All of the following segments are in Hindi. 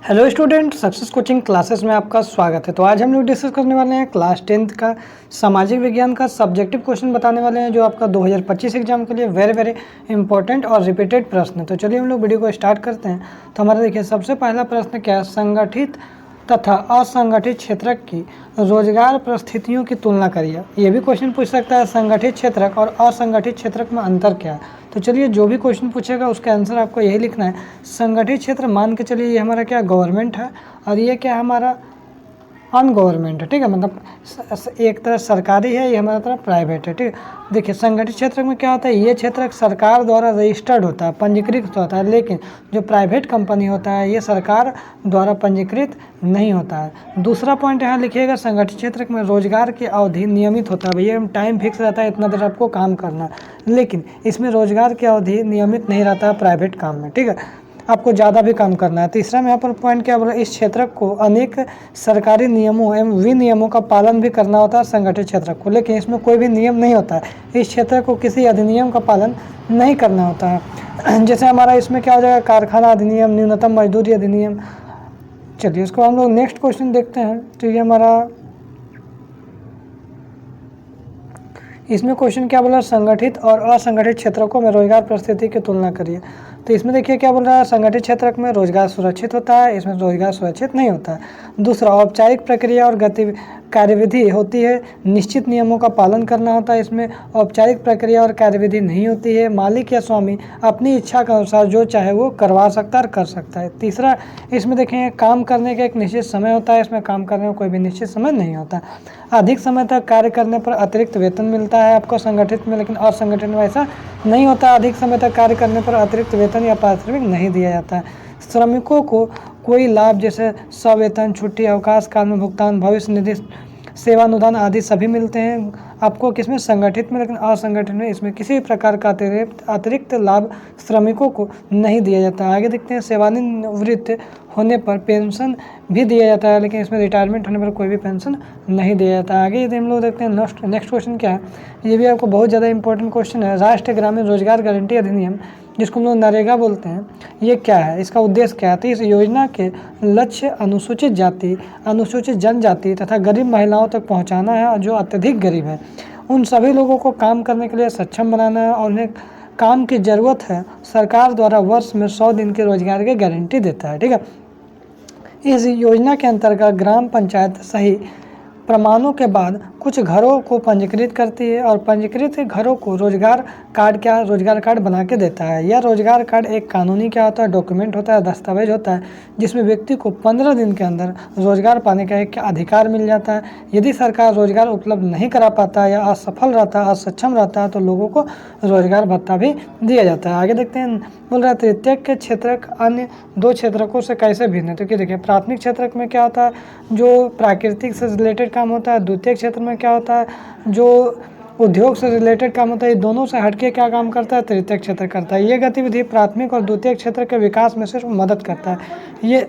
Hello student, success coaching classes में आपका स्वागत है। तो आज हम लोग डिस्कस करने वाले हैं क्लास 10th का सामाजिक विज्ञान का सब्जेक्टिव क्वेश्चन बताने वाले हैं, जो आपका 2025 एग्जाम के लिए वेरी इंपॉर्टेंट और रिपीटेड प्रश्न है। तो चलिए हम लोग वीडियो को स्टार्ट करते हैं। तो हमारा देखिए सबसे पहला प्रश्न क्या है, संगठित तथा असंगठित क्षेत्र की रोजगार परिस्थितियों की तुलना करिए। ये भी क्वेश्चन पूछ सकता है, संगठित क्षेत्रक और असंगठित क्षेत्रक में अंतर क्या है। तो चलिए जो भी क्वेश्चन पूछेगा उसका आंसर आपको यही लिखना है। संगठित क्षेत्र मान के चलिए ये हमारा क्या गवर्नमेंट है, और ये क्या हमारा अनगवर्नमेंट है, ठीक है। मतलब एक तरह सरकारी है, ये हमारा तरफ प्राइवेट है, ठीक है। देखिए संगठित क्षेत्र में क्या होता है, ये क्षेत्र सरकार द्वारा रजिस्टर्ड होता है, पंजीकृत होता है, लेकिन जो प्राइवेट कंपनी होता है ये सरकार द्वारा पंजीकृत नहीं होता है। दूसरा पॉइंट यहाँ लिखिएगा, संगठित क्षेत्र में रोजगार की अवधि नियमित होता है। भैया टाइम फिक्स रहता है, इतना देर आपको काम करना है, लेकिन इसमें रोजगार की अवधि नियमित नहीं रहता है प्राइवेट काम में, ठीक है। आपको ज़्यादा भी काम करना है। तीसरा में यहाँ पर पॉइंट क्या बोला, इस क्षेत्र को अनेक सरकारी नियमों एवं विनियमों का पालन भी करना होता है संगठित क्षेत्र को, लेकिन इसमें कोई भी नियम नहीं होता है। इस क्षेत्र को किसी अधिनियम का पालन नहीं करना होता है। जैसे हमारा इसमें क्या हो जाएगा, कारखाना अधिनियम, न्यूनतम मजदूरी अधिनियम। चलिए इसको हम लोग नेक्स्ट क्वेश्चन देखते हैं। तो ये हमारा इसमें क्वेश्चन क्या बोला, संगठित और असंगठित क्षेत्रों में रोजगार परिस्थिति की तुलना करिए। तो इसमें देखिए क्या बोल रहा है, संगठित क्षेत्र में रोजगार सुरक्षित होता है, इसमें रोजगार सुरक्षित नहीं होता है। दूसरा, औपचारिक प्रक्रिया और कार्यविधि होती है, निश्चित नियमों का पालन करना होता है, इसमें औपचारिक प्रक्रिया और कार्यविधि नहीं होती है। मालिक या स्वामी अपनी इच्छा के अनुसार जो चाहे वो करवा सकता है और कर सकता है। तीसरा, इसमें देखें काम करने का एक निश्चित समय होता है, इसमें काम करने का कोई भी निश्चित समय नहीं होता। अधिक समय तक कार्य करने पर अतिरिक्त वेतन मिलता है आपको संगठित में, लेकिन असंगठित में ऐसा नहीं होता। अधिक समय तक कार्य करने पर अतिरिक्त वेतन या पारिश्रमिक नहीं दिया जाता है। श्रमिकों को कोई लाभ जैसे सवेतन, छुट्टी, अवकाश काल में भुगतान, भविष्य निधि, सेवानुदान आदि सभी मिलते हैं आपको किसमें, संगठित में, लेकिन असंगठित में इसमें किसी प्रकार का अतिरिक्त लाभ श्रमिकों को नहीं दिया जाता है। आगे देखते हैं, सेवानिवृत्त होने पर पेंशन भी दिया जाता है, लेकिन इसमें रिटायरमेंट होने पर कोई भी पेंशन नहीं दिया जाता है। आगे यदि हम लोग देखते हैं नेक्स्ट क्वेश्चन क्या है, ये भी आपको बहुत ज़्यादा इंपॉर्टेंट क्वेश्चन है। राष्ट्रीय ग्रामीण रोजगार गारंटी अधिनियम, जिसको हम लोग नरेगा बोलते हैं, ये क्या है, इसका उद्देश्य क्या है। तो इस योजना के लक्ष्य अनुसूचित जाति, अनुसूचित जनजाति तथा गरीब महिलाओं तक पहुंचाना है, और जो अत्यधिक गरीब है उन सभी लोगों को काम करने के लिए सक्षम बनाना है, और उन्हें काम की ज़रूरत है। सरकार द्वारा वर्ष में 100 दिन के रोजगार की गारंटी देता है, ठीक है। इस योजना के अंतर्गत ग्राम पंचायत सही प्रमाणों के बाद कुछ घरों को पंजीकृत करती है, और पंजीकृत घरों को रोजगार कार्ड बना के देता है। यह रोजगार कार्ड एक कानूनी क्या होता है, डॉक्यूमेंट होता है, दस्तावेज होता है, जिसमें व्यक्ति को 15 दिन के अंदर रोजगार पाने का एक अधिकार मिल जाता है। यदि सरकार रोजगार उपलब्ध नहीं करा पाता या असफल रहता है, असक्षम रहता है, तो लोगों को रोजगार भत्ता भी दिया जाता है। आगे देखते हैं, बोल रहा है तृतीयक के क्षेत्रक अन्य दो क्षेत्रकों से कैसे भिन्न है। तो कि देखिए प्राथमिक क्षेत्रक में क्या होता है, जो प्राकृतिक से रिलेटेड काम होता है। द्वितीय क्षेत्र में क्या होता है, जो उद्योग से रिलेटेड काम होता है। ये दोनों से हटके क्या काम करता है, तृतीय क्षेत्र करता है। ये गतिविधि प्राथमिक और द्वितीय क्षेत्र के विकास में सिर्फ मदद करता है। ये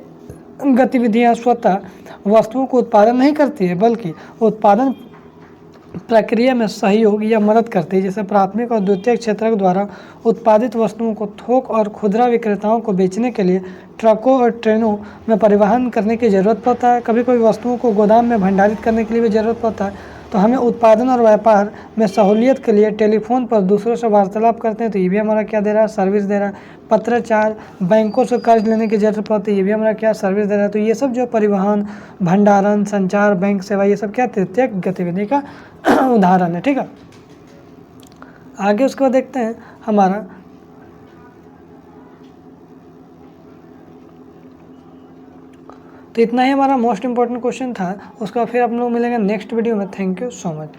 गतिविधियां स्वतः वस्तुओं को उत्पादन नहीं करती है, बल्कि उत्पादन प्रक्रिया में सहयोग या मदद करती है। जैसे प्राथमिक और द्वितीय क्षेत्र द्वारा उत्पादित वस्तुओं को थोक और खुदरा विक्रेताओं को बेचने के लिए ट्रकों और ट्रेनों में परिवहन करने की ज़रूरत पड़ता है। कभी कभी वस्तुओं को गोदाम में भंडारित करने के लिए भी ज़रूरत पड़ता है। तो हमें उत्पादन और व्यापार में सहूलियत के लिए टेलीफोन पर दूसरों से वार्तालाप करते हैं, तो ये भी हमारा क्या दे रहा है, सर्विस दे रहा है। पत्राचार, बैंकों से कर्ज लेने की जरूरत पड़ती है, ये भी हमारा क्या सर्विस दे रहा है। तो ये सब जो परिवहन, भंडारण, संचार, बैंक सेवा, ये सब क्या तृतीय गतिविधि का उदाहरण है, ठीक है। आगे उसके बाद देखते हैं हमारा तो इतना ही हमारा मोस्ट इंपॉर्टेंट क्वेश्चन था। उसका फिर आप लोग मिलेंगे नेक्स्ट वीडियो में। Thank you so much.